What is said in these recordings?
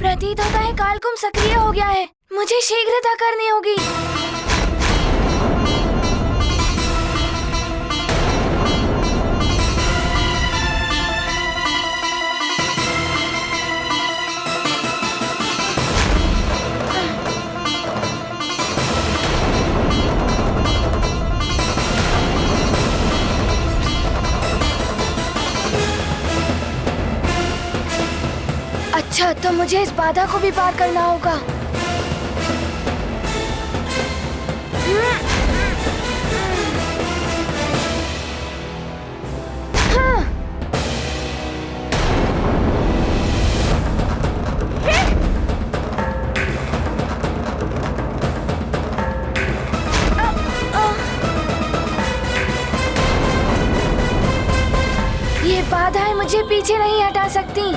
प्रतीत होता है कालकुंभ सक्रिय हो गया है। मुझे शीघ्रता करनी होगी। अच्छा, तो मुझे इस बाधा को भी पार करना होगा। ये बाधाएं मुझे पीछे नहीं हटा सकती।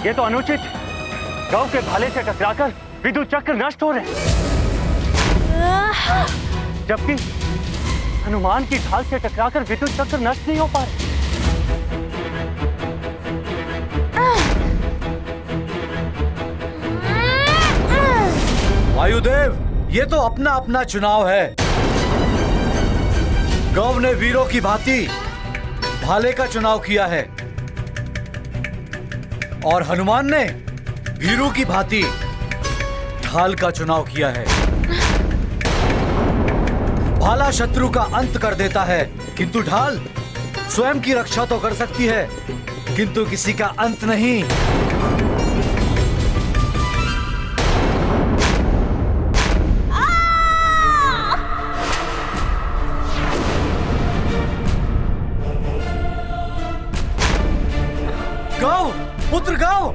ये तो अनुचित। गांव के भाले से टकराकर विद्युत चक्र नष्ट हो रहे हैं, जबकि हनुमान की ढाल से टकराकर विद्युत चक्र नष्ट नहीं हो पा रहे। वायुदेव, ये तो अपना अपना चुनाव है। गौ ने वीरों की भांति भाले का चुनाव किया है और हनुमान ने भीरू की भांति ढाल का चुनाव किया है। भाला शत्रु का अंत कर देता है, किंतु ढाल स्वयं की रक्षा तो कर सकती है, किंतु किसी का अंत नहीं। गाओ पुत्र गाओ।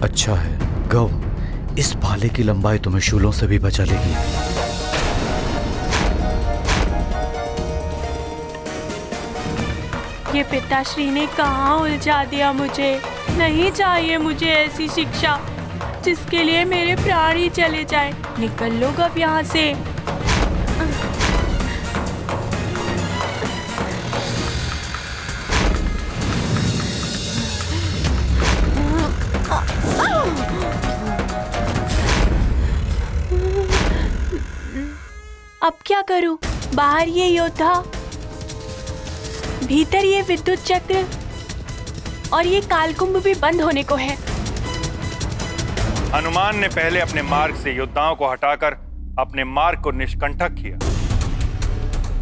अच्छा है गौ, इस भाले की लंबाई तुम्हें शूलों से भी बचा लेगी। ये पिताश्री ने कहाँ उलझा दिया मुझे। नहीं चाहिए मुझे ऐसी शिक्षा जिसके लिए मेरे प्राण ही चले जाए। निकल लो अब यहाँ से। अब क्या करूं? बाहर ये योद्धा, भीतर ये विद्युत चक्र और ये कालकुंभ भी बंद होने को है। हनुमान ने पहले अपने मार्ग से योद्धाओं को हटाकर अपने मार्ग को निष्कंटक किया,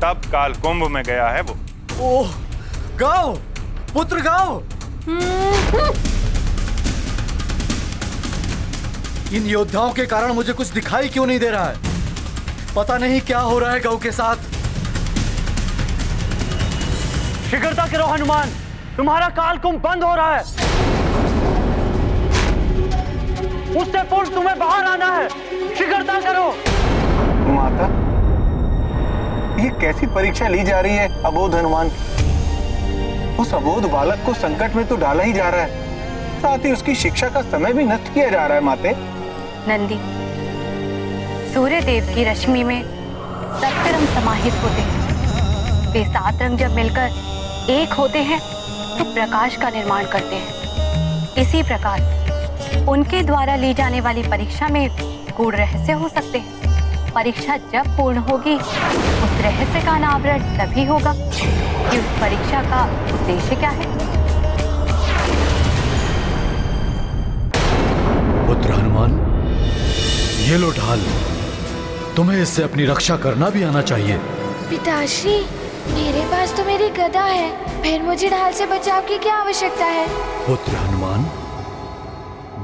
तब कालकुंभ में गया है वो। ओह गाओ पुत्र गाओ। इन योद्धाओं के कारण मुझे कुछ दिखाई क्यों नहीं दे रहा है? पता नहीं क्या हो रहा है गौ के साथ। शीघ्रता करो हनुमान, तुम्हारा कालकुंभ बंद हो रहा है। उससे पूर्व तुम्हें बाहर आना है। शीघ्रता करो। माता, ये कैसी परीक्षा ली जा रही है अबोध हनुमान? उस अबोध बालक को संकट में तो डाला ही जा रहा है, साथ ही उसकी शिक्षा का समय भी नष्ट किया जा रहा है। माते नंदी, सूर्य देव की रश्मि में सप्त रंग समाहित होते हैं। वे 7 रंग जब मिलकर एक होते हैं तो प्रकाश का निर्माण करते हैं। इसी प्रकार उनके द्वारा ली जाने वाली परीक्षा में गूढ़ रहस्य हो सकते हैं। परीक्षा जब पूर्ण होगी उस रहस्य का अनावरण तभी होगा कि उस परीक्षा का उद्देश्य क्या है। पुत्र हनुमान, ये लो ढाल, तुम्हें इससे अपनी रक्षा करना भी आना चाहिए। पिताश्री, मेरे पास तो मेरी गदा है, फिर मुझे ढाल से बचाव की क्या आवश्यकता है? पुत्र हनुमान,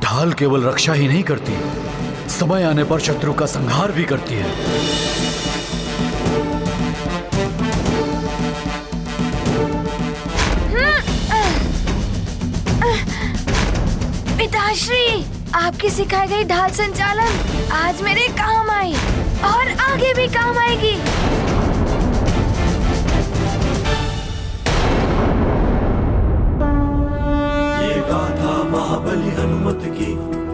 ढाल केवल रक्षा ही नहीं करती, समय आने पर शत्रु का संहार भी करती है। पिताश्री, आपकी सिखाई गई ढाल संचालन आज मेरे काम आई और आगे भी काम आएगी। ये गाथा महाबली हनुमत की,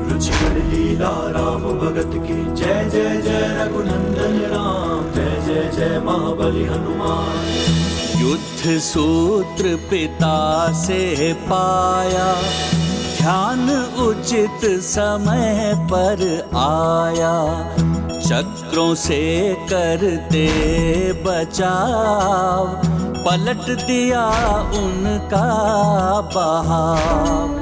रुचिकर लीला राम भगत की। जय जय जय रघुनंदन राम, जय जय जय महाबली हनुमान। युद्ध सूत्र पिता से पाया, ध्यान उचित समय पर आया। चक्रों से करते बचाव, पलट दिया उनका बहाव।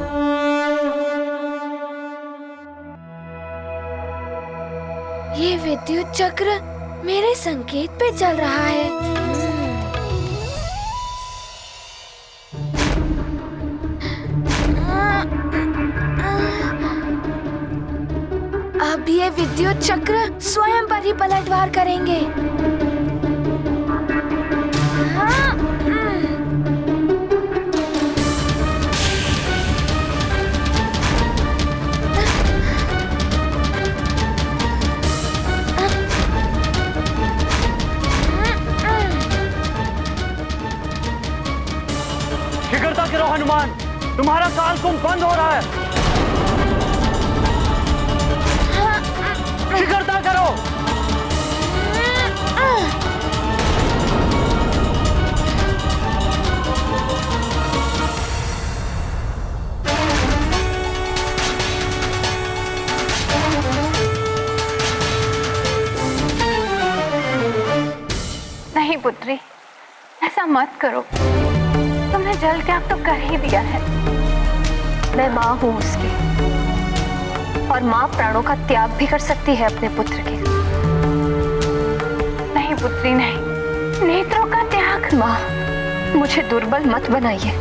ये विद्युत चक्र मेरे संकेत पे चल रहा है। अब ये विद्युत चक्र स्वयं पर ही पलटवार करेंगे। शीघ्रता करो हनुमान, तुम्हारा कालकुंभ बंद हो रहा है। शीघ्रता करो। नहीं पुत्री, ऐसा मत करो। तुमने जल त्याग तो कर ही दिया है। मैं माँ हूँ उसकी, और माँ प्राणों का त्याग भी कर सकती है अपने पुत्र के लिए। नहीं पुत्री नहीं, नेत्रों का त्याग। माँ, मुझे दुर्बल मत बनाइए।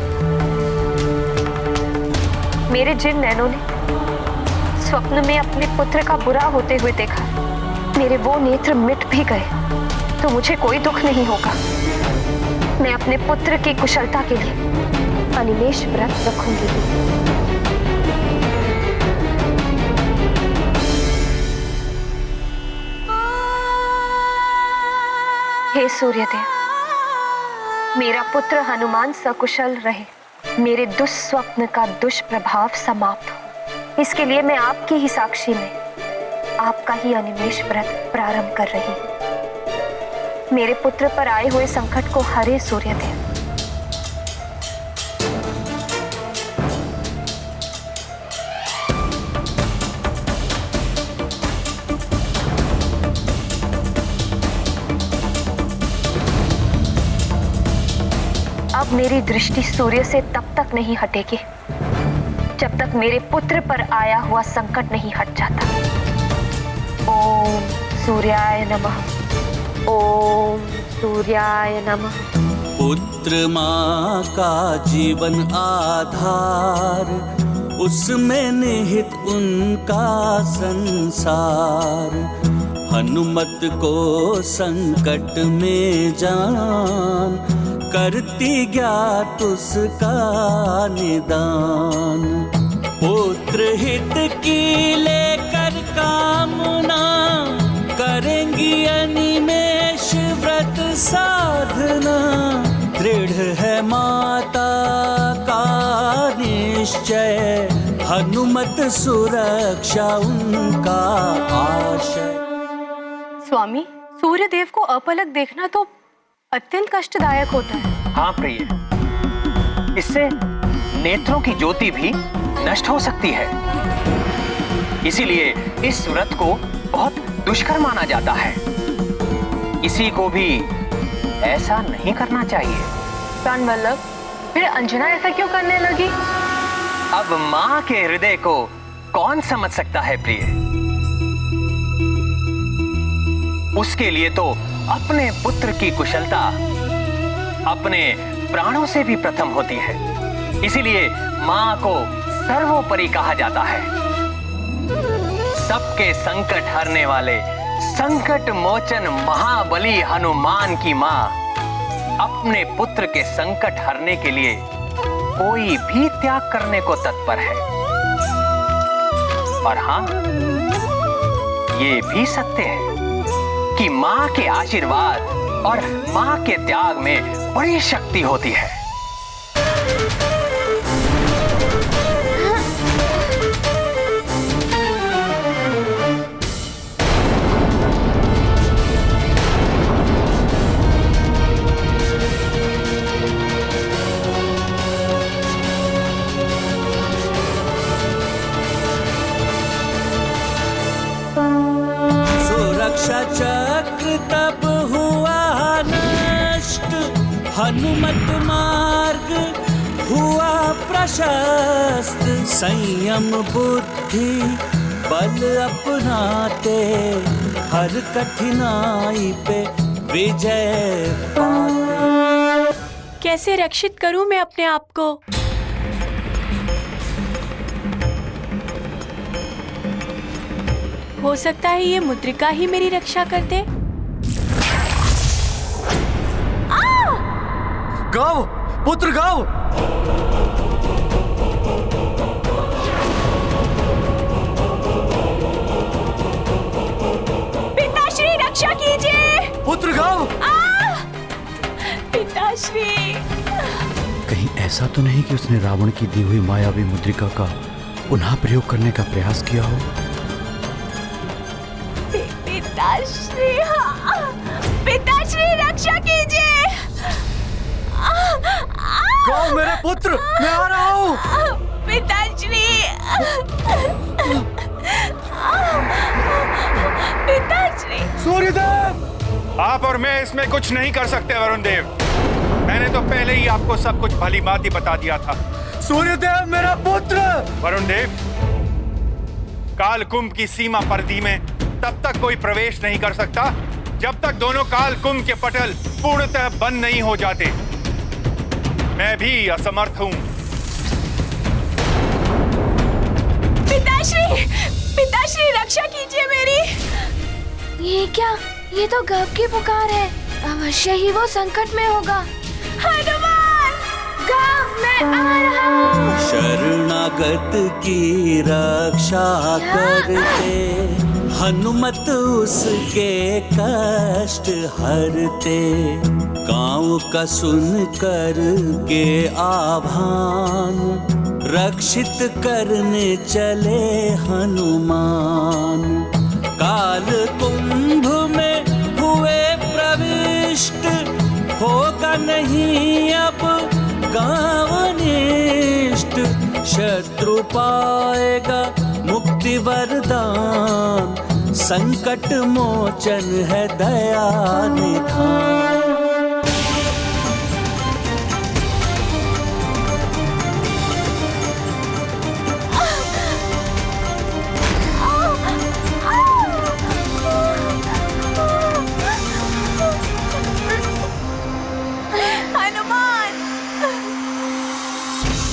मेरे जिन नैनों ने स्वप्न में अपने पुत्र का बुरा होते हुए देखा, मेरे वो नेत्र मिट भी गए तो मुझे कोई दुख नहीं होगा। मैं अपने पुत्र की कुशलता के लिए अनिमेष व्रत रखूंगी। हे सूर्यदेव, मेरा पुत्र हनुमान सकुशल रहे, मेरे दुस्वप्न का दुष्प्रभाव समाप्त हो, इसके लिए मैं आपकी ही साक्षी में आपका ही अनिमेष व्रत प्रारंभ कर रही हूं। मेरे पुत्र पर आए हुए संकट को हरे सूर्यदेव। अब मेरी दृष्टि सूर्य से तब तक नहीं हटेगी जब तक मेरे पुत्र पर आया हुआ संकट नहीं हट जाता। ओम सूर्याय नमः, ओम सूर्याय नमः। पुत्र माँ का जीवन आधार, उसमें निहित उनका संसार। हनुमत को संकट में जान, करती ज्ञात उसका निदान। पुत्र हित की लेकर कामना, करेंगी अनिमेष व्रत साधना। दृढ़ है माता का निश्चय, हनुमत सुरक्षा उनका आशय। स्वामी, सूर्यदेव को अपलक देखना तो अत्यंत कष्टदायक होता है। हाँ प्रिय, इससे नेत्रों की ज्योति भी नष्ट हो सकती है। इसीलिए इस व्रत को बहुत दुष्कर माना जाता है। किसी को भी ऐसा नहीं करना चाहिए। प्राणवल्लभ, फिर अंजना ऐसा क्यों करने लगी? अब माँ के हृदय को कौन समझ सकता है प्रिय? उसके लिए तो अपने पुत्र की कुशलता अपने प्राणों से भी प्रथम होती है। इसीलिए माँ को सर्वोपरि कहा जाता है। सबके संकट हरने वाले संकट मोचन महाबली हनुमान की माँ अपने पुत्र के संकट हरने के लिए कोई भी त्याग करने को तत्पर है। और हाँ, ये भी सत्य है कि माँ के आशीर्वाद और माँ के त्याग में बड़ी शक्ति होती है। रक्षा चक्र तब हुआ नष्ट, हनुमत मार्ग हुआ प्रशस्त। संयम बुद्धि बल अपनाते, हर कठिनाई पे विजय पाते। कैसे रक्षित करूं मैं अपने आप को? हो सकता है ये मुद्रिका ही मेरी रक्षा कर दे। गाओ पुत्र गाओ। पिताश्री रक्षा कीजिए। पुत्र गाओ। पिताश्री। कहीं ऐसा तो नहीं कि उसने रावण की दी हुई मायावी मुद्रिका का पुनः प्रयोग करने का प्रयास किया हो? पिताश्री, पिताश्री रक्षा कीजिए। गाओ मेरे पुत्र, मैं आ रहा हूँ। पिताश्री, पिताश्री। सूर्यदेव! आप और मैं इसमें कुछ नहीं कर सकते वरुण देव। मैंने तो पहले ही आपको सब कुछ भली भांति बता दिया था। सूर्यदेव मेरा पुत्र! वरुण देव, काल कुंभ की सीमा परिधि में तब तक कोई प्रवेश नहीं कर सकता जब तक दोनों काल कुंभ के पटल पूर्णतः बंद नहीं हो जाते। मैं भी असमर्थ हूं। पिताश्री, पिताश्री रक्षा कीजिए मेरी। ये क्या? ये तो गव की पुकार है। अवश्य ही वो संकट में होगा। हनुमान! गव, मैं आ रहा हूँ। शरणागत की रक्षा करते, हनुमत उसके कष्ट हरते। गाँव का सुन कर के आह्वान, रक्षित करने चले हनुमान। काल कुंभ में हुए प्रविष्ट, होगा नहीं अब गाँव निष्ठ। शत्रु पाएगा मुक्ति वरदान, संकट मोचन है दया निधान।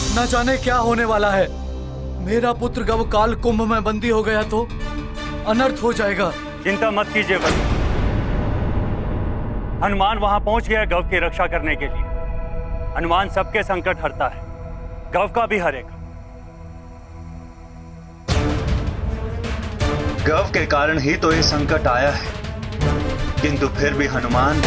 न जाने क्या होने वाला है। मेरा पुत्र गव काल कुंभ में बंदी हो गया तो अनर्थ हो जाएगा। चिंता मत कीजिए वरुण। हनुमान वहां पहुंच गया गव की रक्षा करने के लिए। हनुमान सबके संकट हरता है, गव का भी हरेगा। गव के कारण ही तो ये संकट आया है, किंतु फिर भी हनुमान।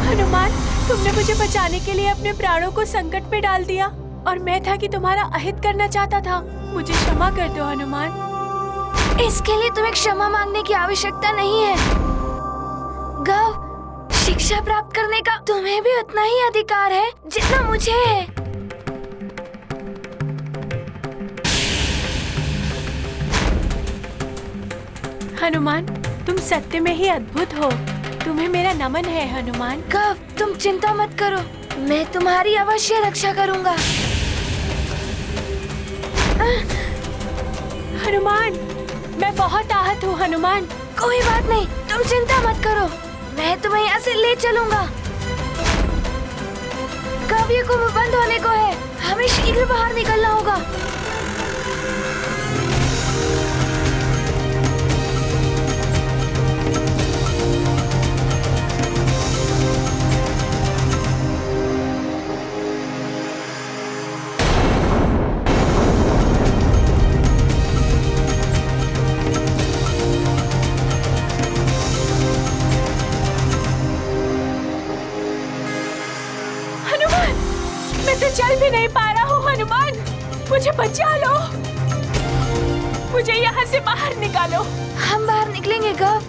हनुमान, तुमने मुझे बचाने के लिए अपने प्राणों को संकट में डाल दिया और मैं था कि तुम्हारा अहित करना चाहता था। मुझे क्षमा कर दो हनुमान। इसके लिए तुम्हें क्षमा मांगने की आवश्यकता नहीं है। गव, शिक्षा प्राप्त करने का तुम्हें भी उतना ही अधिकार है जितना मुझे है। हनुमान, तुम सत्य में ही अद्भुत हो। तुम्हें मेरा नमन है हनुमान। गव, तुम चिंता मत करो, मैं तुम्हारी अवश्य रक्षा करूंगा। हनुमान, मैं बहुत आहत हूँ हनुमान। कोई बात नहीं, तुम चिंता मत करो, मैं तुम्हें यहाँ से ले चलूंगा। काव्य कुंभ बंद होने को है, हमें शीघ्र बाहर निकलना होगा। चल भी नहीं पा रहा हूँ हनुमान, मुझे बचा लो। मुझे यहाँ से बाहर निकालो। हम बाहर निकलेंगे गव,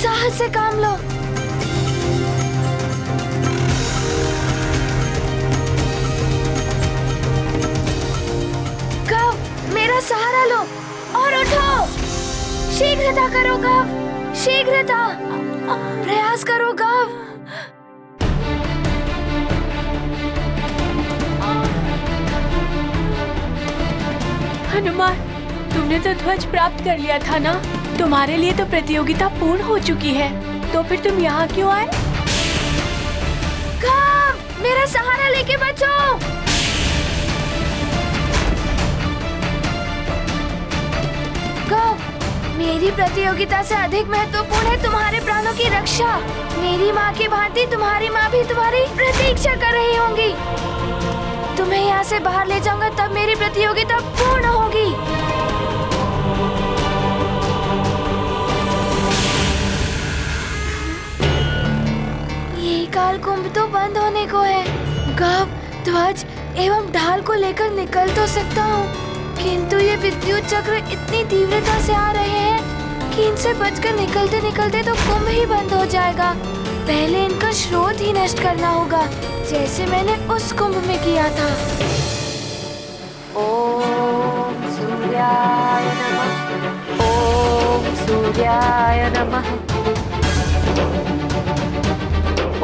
साहस से काम लो। गव, मेरा सहारा लो और उठो। शीघ्रता करो गव, शीघ्रता, प्रयास करो गव। हनुमान, तुमने तो ध्वज प्राप्त कर लिया था ना? तुम्हारे लिए तो प्रतियोगिता पूर्ण हो चुकी है, तो फिर तुम यहाँ क्यों आए? गव, मेरा सहारा लेके बचो। गव, मेरी प्रतियोगिता से अधिक महत्वपूर्ण है तुम्हारे प्राणों की रक्षा। मेरी माँ की भांति तुम्हारी माँ भी तुम्हारी प्रतीक्षा कर रही होंगी। तुम्हें यहाँ से बाहर ले जाऊंगा, तब मेरी प्रतियोगिता पूर्ण होगी। ये काल कुंभ तो बंद होने को है। गव, ध्वज एवं ढाल को लेकर निकल तो सकता हूँ, किंतु ये विद्युत चक्र इतनी तीव्रता से आ रहे हैं कि इनसे बचकर निकलते निकलते तो कुंभ ही बंद हो जाएगा। पहले इनका स्रोत ही नष्ट करना होगा, जैसे मैंने उस कुंभ में किया था। ओम सूर्याय नमः। ओम सूर्याय नमः।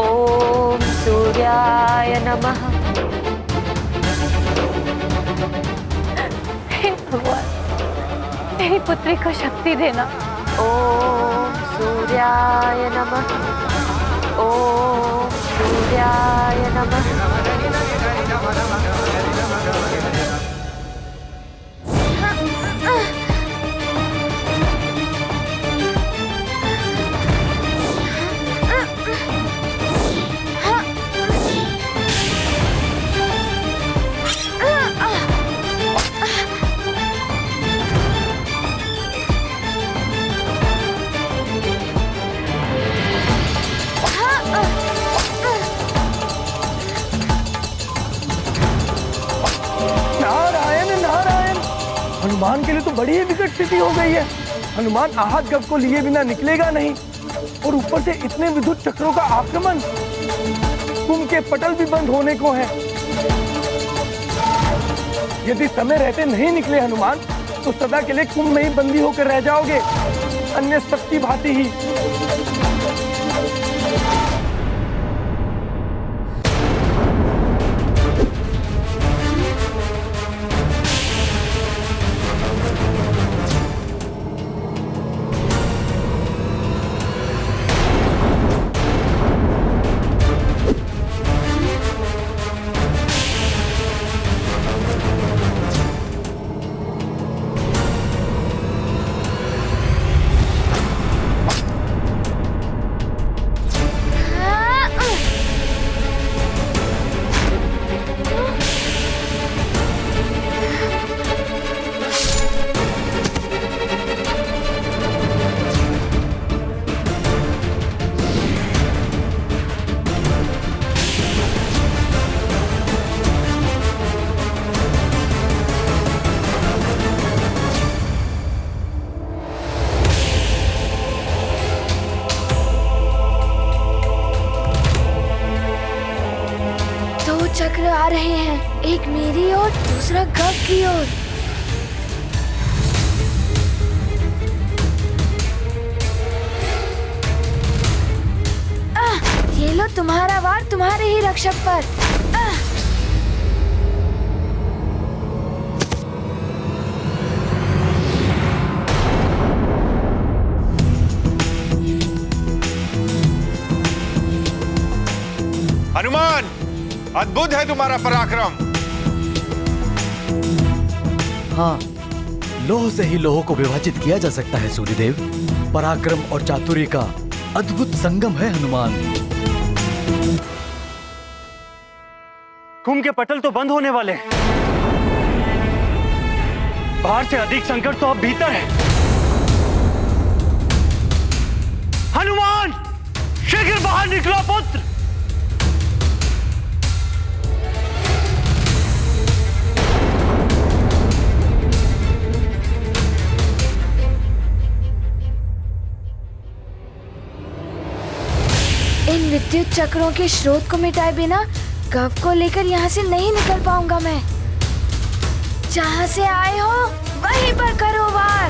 ओम सूर्याय नमः। हे भगवान, मेरी पुत्री को शक्ति देना। ओम सूर्याय नमः। ओम सूर्याय नमः। हनुमान के लिए तो बड़ी ही विकट स्थिति हो गई है। हनुमान आहत गव को लिए बिना निकलेगा नहीं, और ऊपर से इतने विद्युत चक्रों का आक्रमण। कुंभ के पटल भी बंद होने को है। यदि समय रहते नहीं निकले हनुमान, तो सदा के लिए कुंभ में ही बंदी होकर रह जाओगे, अन्य सबकी भांति ही। चक्र आ रहे हैं, एक मेरी ओर, दूसरा गव की ओर। ये लो तुम्हारा वार तुम्हारे ही रक्षक पर। हनुमान, अद्भुत है तुम्हारा पराक्रम। हाँ, लोह से ही लोह को विभाजित किया जा सकता है सूर्यदेव। पराक्रम और चातुर्य का अद्भुत संगम है हनुमान। कुंभ के पटल तो बंद होने वाले हैं। बाहर से अधिक संकट तो अब भीतर है। हनुमान, शीघ्र बाहर निकलो पुत्र। इन विद्युत चक्रों के स्रोत को मिटाए बिना गव को लेकर यहाँ से नहीं निकल पाऊंगा मैं। जहाँ से आए हो वहीं पर करो वार।